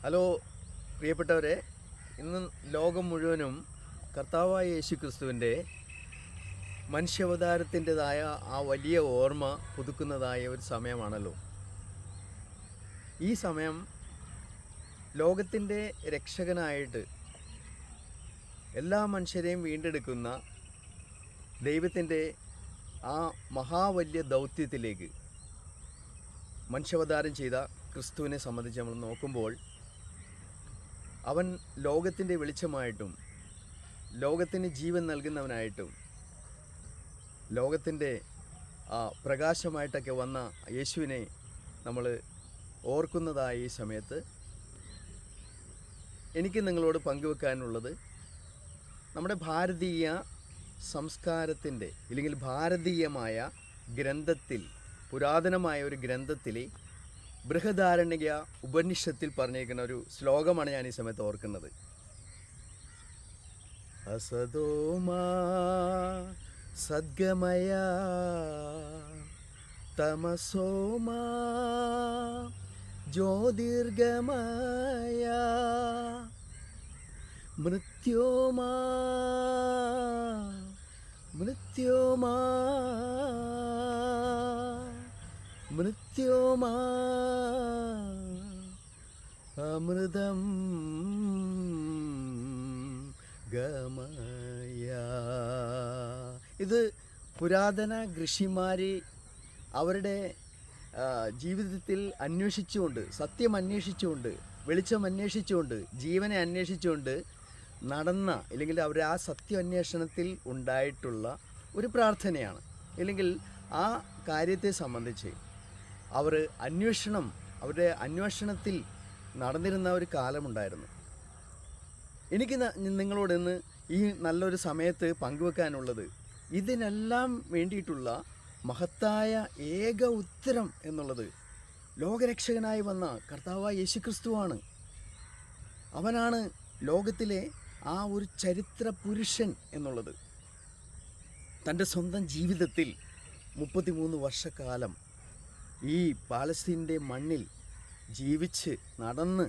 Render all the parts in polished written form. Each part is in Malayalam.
ഹലോ പ്രിയപ്പെട്ടവരെ, ഇന്ന് ലോകം മുഴുവനും കർത്താവായ യേശു ക്രിസ്തുവിൻ്റെ മനുഷ്യാവതാരത്തിൻ്റെതായ ആ വലിയ ഓർമ്മ പുതുക്കുന്നതായ ഒരു സമയമാണല്ലോ. ഈ സമയം ലോകത്തിൻ്റെ രക്ഷകനായിട്ട് എല്ലാ മനുഷ്യരെയും വീണ്ടെടുക്കുന്ന ദൈവത്തിൻ്റെ ആ മഹാവല്യ ദൗത്യത്തിലേക്ക് മനുഷ്യാവതാരം ചെയ്ത ക്രിസ്തുവിനെ സംബന്ധിച്ച് നമ്മൾ നോക്കുമ്പോൾ, അവൻ ലോകത്തിൻ്റെ വെളിച്ചമായിട്ടും ലോകത്തിന് ജീവൻ നൽകുന്നവനായിട്ടും ലോകത്തിൻ്റെ പ്രകാശമായിട്ടൊക്കെ വന്ന യേശുവിനെ നമ്മൾ ഓർക്കുന്നതായ ഈ സമയത്ത് എനിക്ക് നിങ്ങളോട് പങ്കുവെക്കാനുള്ളത്, നമ്മുടെ ഭാരതീയ സംസ്കാരത്തിൻ്റെ അല്ലെങ്കിൽ ഭാരതീയമായ ഗ്രന്ഥത്തിൽ, പുരാതനമായ ഒരു ഗ്രന്ഥത്തിൽ ബൃഹദാരണ്യക ഉപനിഷത്തിൽ പറഞ്ഞിരിക്കുന്ന ഒരു ശ്ലോകമാണ് ഞാൻ ഈ സമയത്ത് ഓർക്കുന്നത്. അസതോമാ സദ്ഗമയ തമസോമാ ജ്യോതിർഗമയ മൃത്യോമാ മൃത്യോമാ മൃത്യോമാ അമൃതം ഗമയ. ഇത് പുരാതന ഋഷിമാർ അവരുടെ ജീവിതത്തിൽ അന്വേഷിച്ചുകൊണ്ട്, സത്യം അന്വേഷിച്ചുകൊണ്ട്, വെളിച്ചം അന്വേഷിച്ചുകൊണ്ട്, ജീവനെ അന്വേഷിച്ചുകൊണ്ട് നടന്ന, അല്ലെങ്കിൽ അവർ ആ സത്യ അന്വേഷണത്തിൽ ഉണ്ടായിട്ടുള്ള ഒരു പ്രാർത്ഥനയാണ്. അല്ലെങ്കിൽ ആ കാര്യത്തെ സംബന്ധിച്ച് അവരുടെ അന്വേഷണത്തിൽ നടന്നിരുന്ന ഒരു കാലമുണ്ടായിരുന്നു. എനിക്ക് നിങ്ങളോട് ഇന്ന് ഈ നല്ലൊരു സമയത്ത് പങ്കുവെക്കാനുള്ളത്, ഇതിനെല്ലാം വേണ്ടിയിട്ടുള്ള മഹത്തായ ഏക ഉത്തരം എന്നുള്ളത് ലോകരക്ഷകനായി വന്ന കർത്താവായ യേശുക്രിസ്തുവാണ്. അവനാണ് ലോകത്തിലെ ആ ഒരു ചരിത്ര പുരുഷൻ എന്നുള്ളത്. തൻ്റെ സ്വന്തം ജീവിതത്തിൽ 33 വർഷക്കാലം ഈ പാലസ്തീൻ്റെ മണ്ണിൽ ജീവിച്ച് നടന്ന്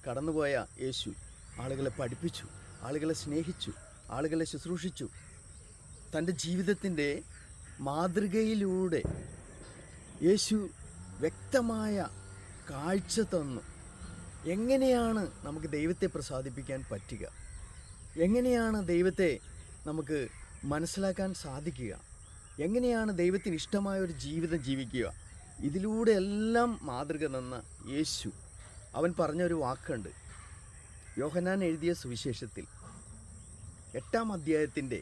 കടന്നുപോയ യേശു ആളുകളെ പഠിപ്പിച്ചു, ആളുകളെ സ്നേഹിച്ചു, ആളുകളെ ശുശ്രൂഷിച്ചു. തൻ്റെ ജീവിതത്തിൻ്റെ മാതൃകയിലൂടെ യേശു വ്യക്തമായ കാഴ്ച തന്നു. എങ്ങനെയാണ് നമുക്ക് ദൈവത്തെ പ്രസാദിപ്പിക്കാൻ പറ്റുക, എങ്ങനെയാണ് ദൈവത്തെ നമുക്ക് മനസ്സിലാക്കാൻ സാധിക്കുക, എങ്ങനെയാണ് ദൈവത്തിന് ഇഷ്ടമായ ഒരു ജീവിതം ജീവിക്കുക, ഇതിലൂടെ എല്ലാം മാതൃക തന്ന യേശു, അവൻ പറഞ്ഞൊരു വാക്കുണ്ട്. യോഹന്നാൻ എഴുതിയ സുവിശേഷത്തിൽ 8-ാം അധ്യായത്തിൻ്റെ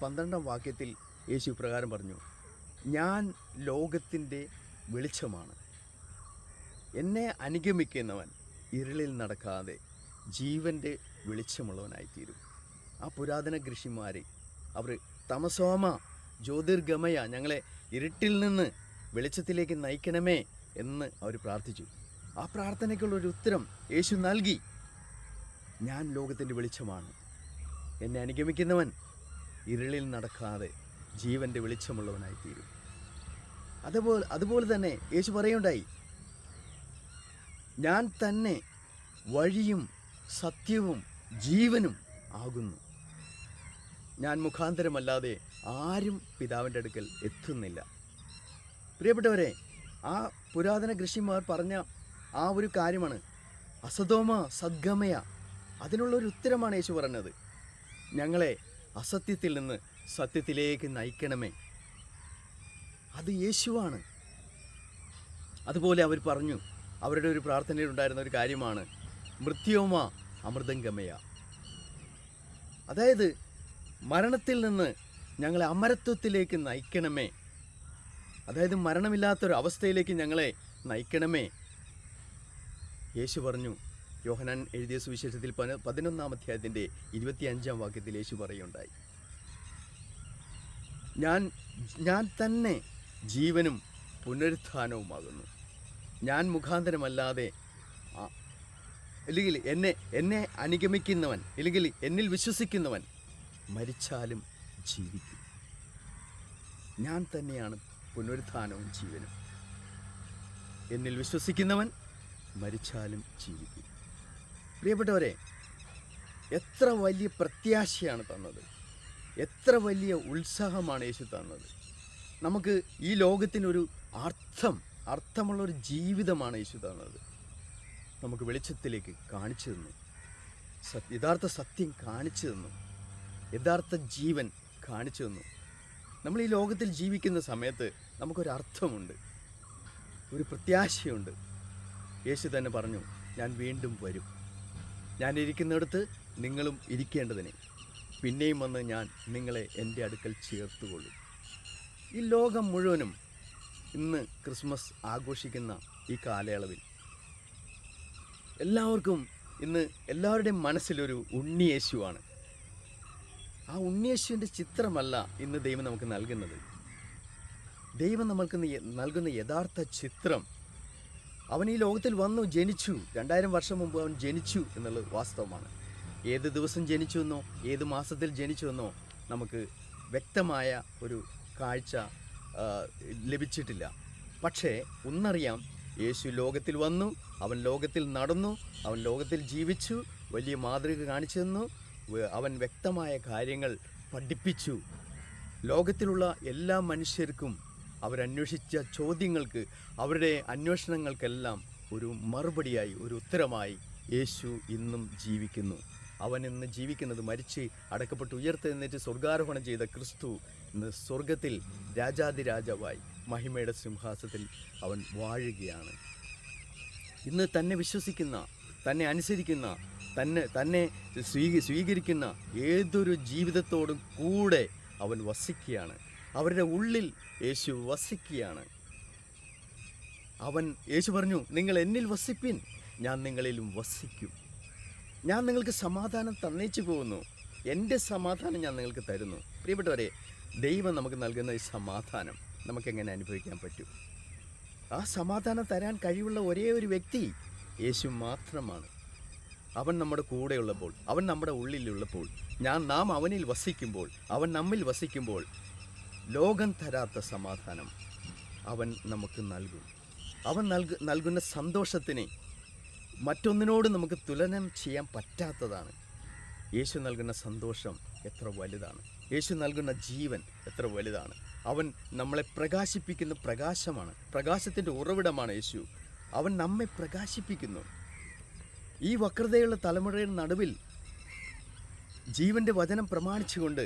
12-ാം വാക്യത്തിൽ യേശു പ്രകാരം പറഞ്ഞു, ഞാൻ ലോകത്തിൻ്റെ വെളിച്ചമാണ്. എന്നെ അനുഗമിക്കുന്നവൻ ഇരുളിൽ നടക്കാതെ ജീവൻ്റെ വെളിച്ചമുള്ളവനായിത്തീരും. ആ പുരാതന ഋഷിമാർ അവർ തമസോമ ജ്യോതിർഗമയ, ഞങ്ങളെ ഇരുട്ടിൽ നിന്ന് വെളിച്ചത്തിലേക്ക് നയിക്കണമേ എന്ന് അവർ പ്രാർത്ഥിച്ചു. ആ പ്രാർത്ഥനയ്ക്കുള്ളൊരു ഉത്തരം യേശു നൽകി. ഞാൻ ലോകത്തിൻ്റെ വെളിച്ചമാണ്, എന്നെ അനുഗമിക്കുന്നവൻ ഇരുളിൽ നടക്കാതെ ജീവൻ്റെ വെളിച്ചമുള്ളവനായിത്തീരും. അതുപോലെ തന്നെ യേശു പറയുണ്ടായി, ഞാൻ തന്നെ വഴിയും സത്യവും ജീവനും ആകുന്നു. ഞാൻ മുഖാന്തരമല്ലാതെ ആരും പിതാവിൻ്റെ അടുക്കൽ എത്തുന്നില്ല. പ്രിയപ്പെട്ടവരെ, ആ പുരാതന ഋഷിമാർ പറഞ്ഞ ആ ഒരു കാര്യമാണ് അസതോമ സദ്ഗമയ. അതിനുള്ളൊരു ഉത്തരമാണ് യേശു പറഞ്ഞത്. ഞങ്ങളെ അസത്യത്തിൽ നിന്ന് സത്യത്തിലേക്ക് നയിക്കണമേ. അത് യേശുവാണ്. അതുപോലെ അവർ പറഞ്ഞു, അവരുടെ ഒരു പ്രാർത്ഥനയിലുണ്ടായിരുന്ന ഒരു കാര്യമാണ് മൃത്യോമ അമൃതംഗമയ. അതായത് മരണത്തിൽ നിന്ന് ഞങ്ങളെ അമരത്വത്തിലേക്ക് നയിക്കണമേ. അതായത് മരണമില്ലാത്തൊരു അവസ്ഥയിലേക്ക് ഞങ്ങളെ നയിക്കണമേ. യേശു പറഞ്ഞു, യോഹന്നാൻ എഴുതിയ സുവിശേഷത്തിൽ 11-ാം അധ്യായത്തിൻ്റെ 25-ാം വാക്യത്തിൽ യേശു പറയുണ്ടായി, ഞാൻ തന്നെ ജീവനും പുനരുത്ഥാനവുമാകുന്നു. ഞാൻ മുഖാന്തരമല്ലാതെ, അല്ലെങ്കിൽ എന്നെ അനുഗമിക്കുന്നവൻ, അല്ലെങ്കിൽ എന്നിൽ വിശ്വസിക്കുന്നവൻ മരിച്ചാലും ജീവിക്കും. ഞാൻ തന്നെയാണ് പുനരുത്ഥാനവും ജീവനും. എന്നിൽ വിശ്വസിക്കുന്നവൻ മരിച്ചാലും ജീവിക്കും. പ്രിയപ്പെട്ടവരെ, എത്ര വലിയ പ്രത്യാശയാണ് തന്നത്, എത്ര വലിയ ഉത്സാഹമാണ് യേശു തന്നത്. നമുക്ക് ഈ ലോകത്തിനൊരു അർത്ഥമുള്ളൊരു ജീവിതമാണ് യേശു തന്നത്. നമുക്ക് വെളിച്ചത്തിലേക്ക് കാണിച്ചു തന്നു, യഥാർത്ഥ സത്യം കാണിച്ചു തന്നു, യഥാർത്ഥ ജീവൻ കാണിച്ചു തന്നു. നമ്മൾ ഈ ലോകത്തിൽ ജീവിക്കുന്ന സമയത്ത് നമുക്കൊരർത്ഥമുണ്ട്, ഒരു പ്രത്യാശയുണ്ട്. യേശു തന്നെ പറഞ്ഞു, ഞാൻ വീണ്ടും വരും, ഞാൻ ഇരിക്കുന്നിടത്ത് നിങ്ങളും ഇരിക്കേണ്ടതിന് പിന്നെയും വന്ന് ഞാൻ നിങ്ങളെ എൻ്റെ അടുക്കൽ ചേർത്തുകൊള്ളും. ഈ ലോകം മുഴുവനും ഇന്ന് ക്രിസ്മസ് ആഘോഷിക്കുന്ന ഈ കാലയളവിൽ എല്ലാവർക്കും ഇന്ന് എല്ലാവരുടെയും മനസ്സിലൊരു ഉണ്ണിയേശുവാണ്. ആ ഉണ്ണിയേശുവിൻ്റെ ചിത്രമല്ല ഇന്ന് ദൈവം നമുക്ക് നൽകുന്നത്. ദൈവം നമ്മൾക്ക് നൽകുന്ന യഥാർത്ഥ ചിത്രം, അവൻ ഈ ലോകത്തിൽ വന്നു, ജനിച്ചു. 2000 വർഷം മുമ്പ് അവൻ ജനിച്ചു എന്നുള്ളത് വാസ്തവമാണ്. ഏത് ദിവസം ജനിച്ചു എന്നോ ഏത് മാസത്തിൽ ജനിച്ചു എന്നോ നമുക്ക് വ്യക്തമായ ഒരു കാഴ്ച ലഭിച്ചിട്ടില്ല. പക്ഷേ ഒന്നറിയാം, യേശു ലോകത്തിൽ വന്നു, അവൻ ലോകത്തിൽ നടന്നു, അവൻ ലോകത്തിൽ ജീവിച്ചു, വലിയ മാതൃക കാണിച്ചു തന്നു, അവൻ വ്യക്തമായ കാര്യങ്ങൾ പഠിപ്പിച്ചു. ലോകത്തിലുള്ള എല്ലാ മനുഷ്യർക്കും അവരന്വേഷിച്ച ചോദ്യങ്ങൾക്ക്, അവരുടെ അന്വേഷണങ്ങൾക്കെല്ലാം ഒരു മറുപടിയായി, ഒരു ഉത്തരമായി യേശു ഇന്നും ജീവിക്കുന്നു. അവൻ ഇന്ന് ജീവിക്കുന്നത്, മരിച്ച് അടക്കപ്പെട്ട് ഉയർത്തെഴുന്നേറ്റ് സ്വർഗാരോഹണം ചെയ്ത ക്രിസ്തു ഇന്ന് സ്വർഗത്തിൽ രാജാതിരാജാവായി മഹിമയുടെ സിംഹാസനത്തിൽ അവൻ വാഴുകയാണ്. ഇന്ന് തന്നെ വിശ്വസിക്കുന്ന, തന്നെ അനുസരിക്കുന്ന, തന്നെ സ്വീകരിക്കുന്ന ഏതൊരു ജീവിതത്തോടും കൂടെ അവൻ വസിക്കുകയാണ്. അവരുടെ ഉള്ളിൽ യേശു വസിക്കുകയാണ്. യേശു പറഞ്ഞു, നിങ്ങൾ എന്നിൽ വസിപ്പിൻ, ഞാൻ നിങ്ങളിലും വസിക്കും. ഞാൻ നിങ്ങൾക്ക് സമാധാനം തന്നേച്ചു പോകുന്നു, എൻ്റെ സമാധാനം ഞാൻ നിങ്ങൾക്ക് തരുന്നു. പ്രിയപ്പെട്ടവരെ, ദൈവം നമുക്ക് നൽകുന്ന ഈ സമാധാനം നമുക്കെങ്ങനെ അനുഭവിക്കാൻ പറ്റും? ആ സമാധാനം തരാൻ കഴിവുള്ള ഒരേ ഒരു വ്യക്തി യേശു മാത്രമാണ്. അവൻ നമ്മുടെ കൂടെയുള്ളപ്പോൾ, അവൻ നമ്മുടെ ഉള്ളിലുള്ളപ്പോൾ, നാം അവനിൽ വസിക്കുമ്പോൾ, അവൻ നമ്മിൽ വസിക്കുമ്പോൾ, ലോകം തരാത്ത സമാധാനം അവൻ നമുക്ക് നൽകും. അവൻ നൽകുന്ന സന്തോഷത്തിന് മറ്റൊന്നിനോട് നമുക്ക് തുലനം ചെയ്യാൻ പറ്റാത്തതാണ്. യേശു നൽകുന്ന സന്തോഷം എത്ര വലുതാണ്, യേശു നൽകുന്ന ജീവൻ എത്ര വലുതാണ്. അവൻ നമ്മളെ പ്രകാശിപ്പിക്കുന്ന പ്രകാശമാണ്, പ്രകാശത്തിൻ്റെ ഉറവിടമാണ് യേശു. അവൻ നമ്മെ പ്രകാശിപ്പിക്കുന്നു. ഈ വക്രതയുള്ള തലമുറയുടെ നടുവിൽ ജീവൻ്റെ വചനം പ്രമാണിച്ചുകൊണ്ട്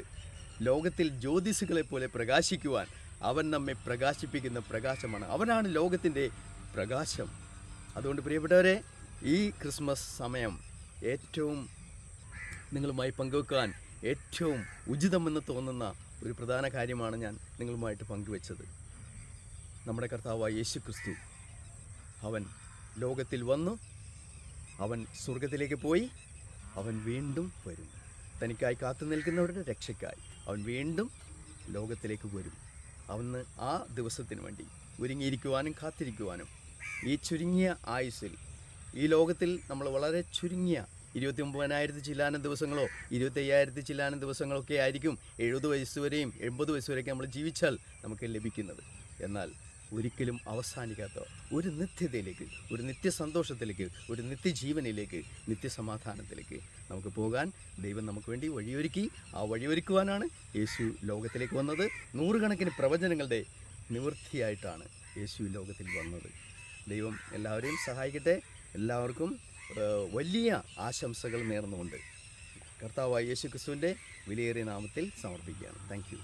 ലോകത്തിൽ ജ്യോതിസുകളെ പോലെ പ്രകാശിക്കുവാൻ അവൻ നമ്മെ പ്രകാശിപ്പിക്കുന്ന പ്രകാശമാണ്. അവനാണ് ലോകത്തിൻ്റെ പ്രകാശം. അതുകൊണ്ട് പ്രിയപ്പെട്ടവരെ, ഈ ക്രിസ്മസ് സമയം ഏറ്റവും നിങ്ങളുമായി പങ്കുവെക്കാൻ ഏറ്റവും ഉചിതമെന്ന് തോന്നുന്ന ഒരു പ്രധാന കാര്യമാണ് ഞാൻ നിങ്ങളുമായിട്ട് പങ്കുവെച്ചത്. നമ്മുടെ കർത്താവായ യേശു ക്രിസ്തു, അവൻ ലോകത്തിൽ വന്നു, അവൻ സ്വർഗത്തിലേക്ക് പോയി, അവൻ വീണ്ടും വരും. തനിക്കായി കാത്തു നിൽക്കുന്നവരുടെ രക്ഷയ്ക്കായി അവൻ വീണ്ടും ലോകത്തിലേക്ക് വരും. അവന് ആ ദിവസത്തിന് വേണ്ടി ഒരുങ്ങിയിരിക്കുവാനും കാത്തിരിക്കുവാനും ഈ ചുരുങ്ങിയ ആയുസ്സിൽ, ഈ ലോകത്തിൽ നമ്മൾ വളരെ ചുരുങ്ങിയ 29,000 ചില്ലാനം ദിവസങ്ങളോ 25,000 ചില്ലാനം ദിവസങ്ങളൊക്കെ ആയിരിക്കും 70 വയസ്സ് വരെയും 80 വയസ്സ് വരെയൊക്കെ നമ്മൾ ജീവിച്ചാൽ നമുക്ക് ലഭിക്കുന്നത്. എന്നാൽ ഒരിക്കലും അവസാനിക്കാത്ത ഒരു നിത്യതയിലേക്ക്, ഒരു നിത്യസന്തോഷത്തിലേക്ക്, ഒരു നിത്യജീവനിലേക്ക്, നിത്യസമാധാനത്തിലേക്ക് നമുക്ക് പോകാൻ ദൈവം നമുക്ക് വേണ്ടി വഴിയൊരുക്കി. ആ വഴിയൊരുക്കുവാനാണ് യേശു ലോകത്തിലേക്ക് വന്നത്. നൂറുകണക്കിന് പ്രവചനങ്ങളുടെ നിവൃത്തിയായിട്ടാണ് യേശു ലോകത്തിൽ വന്നത്. ദൈവം എല്ലാവരെയും സഹായിക്കട്ടെ. എല്ലാവർക്കും വലിയ ആശംസകൾ നേർന്നുകൊണ്ട് കർത്താവായ യേശു ക്രിസ്തുവിൻ്റെ വിലയേറിയ നാമത്തിൽ സമർപ്പിക്കുകയാണ്. Thank you.